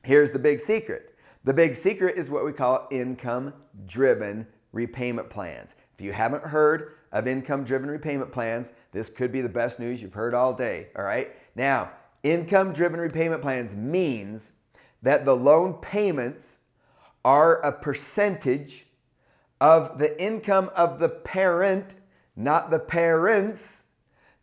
here's the big secret. The big secret is what we call income-driven repayment plans. If you haven't heard of income-driven repayment plans, this could be the best news you've heard all day, all right? Now, income-driven repayment plans means that the loan payments are a percentage of the income of the parent, not the parents,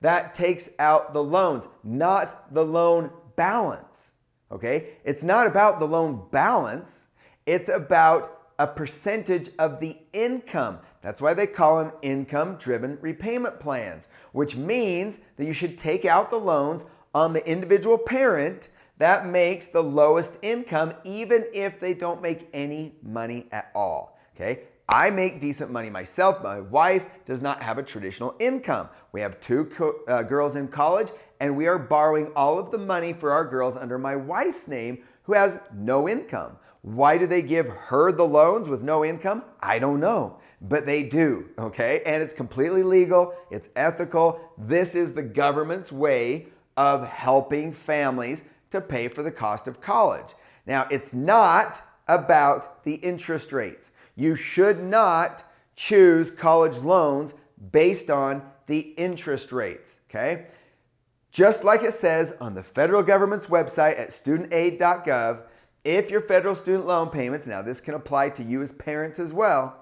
that takes out the loans, not the loan balance, okay? It's not about the loan balance, it's about a percentage of the income. That's why they call them income-driven repayment plans, which means that you should take out the loans on the individual parent that makes the lowest income, even if they don't make any money at all, okay? I make decent money myself. My wife does not have a traditional income. We have two girls in college, and we are borrowing all of the money for our girls under my wife's name, who has no income. Why do they give her the loans with no income? I don't know, but they do, okay? And it's completely legal, it's ethical. This is the government's way of helping families to pay for the cost of college. Now, it's not about the interest rates. You should not choose college loans based on the interest rates, okay? Just like it says on the federal government's website at studentaid.gov, if your federal student loan payments, now this can apply to you as parents as well,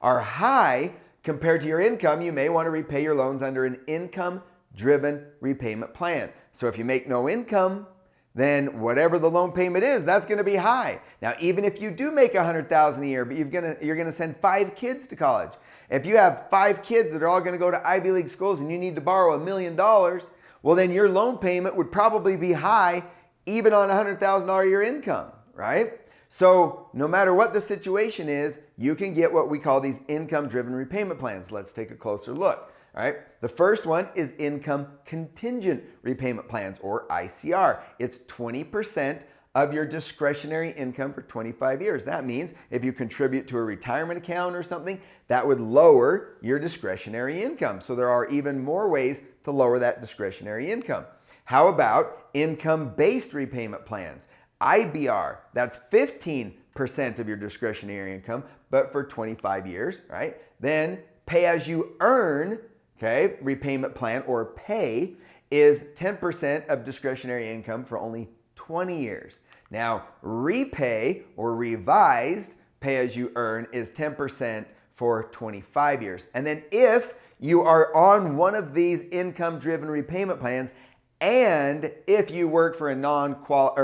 are high compared to your income, you may want to repay your loans under an income-driven repayment plan. So if you make no income, then whatever the loan payment is, that's going to be high. Now, even if you do make $100,000 a year, but you're going to send 5 kids to college. If you have 5 kids that are all going to go to Ivy League schools and you need to borrow $1 million, well, then your loan payment would probably be high even on $100,000 a year income, right? So no matter what the situation is, you can get what we call these income-driven repayment plans. Let's take a closer look. All right. The first one is income contingent repayment plans, or ICR. It's 20% of your discretionary income for 25 years. That means if you contribute to a retirement account or something, that would lower your discretionary income. So there are even more ways to lower that discretionary income. How about income-based repayment plans? IBR, that's 15% of your discretionary income, but for 25 years, right? Then pay as you earn, okay, repayment plan, or pay, is 10% of discretionary income for only 20 years. Now, repay or revised pay as you earn is 10% for 25 years. And then if you are on one of these income-driven repayment plans, and if you work for a nonprofit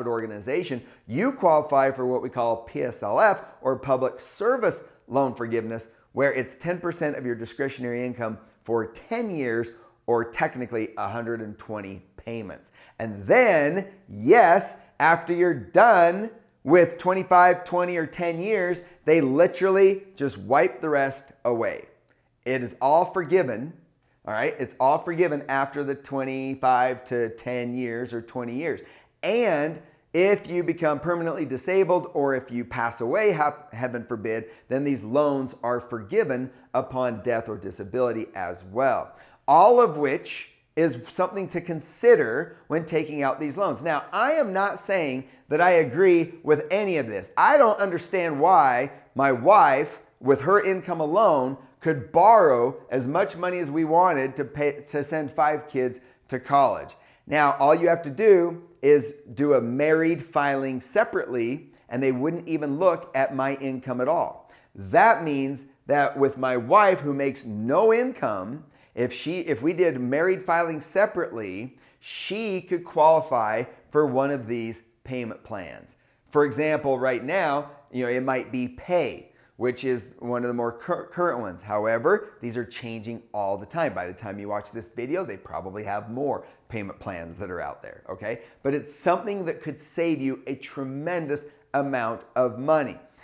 organization, you qualify for what we call PSLF, or Public Service Loan Forgiveness, where it's 10% of your discretionary income for 10 years, or technically 120 payments. And then, yes, after you're done with 25, 20, or 10 years, they literally just wipe the rest away. It is all forgiven, all right? It's all forgiven after the 25 to 10 years or 20 years. And if you become permanently disabled, or if you pass away, heaven forbid, then these loans are forgiven upon death or disability as well. All of which is something to consider when taking out these loans. Now, I am not saying that I agree with any of this. I don't understand why my wife, with her income alone, could borrow as much money as we wanted to send 5 kids to college. Now, all you have to do is do a married filing separately, and they wouldn't even look at my income at all. That means that with my wife, who makes no income, if we did married filing separately, she could qualify for one of these payment plans. For example, right now, it might be pay, which is one of the more current ones. However, these are changing all the time. By the time you watch this video, they probably have more payment plans that are out there, okay? But it's something that could save you a tremendous amount of money.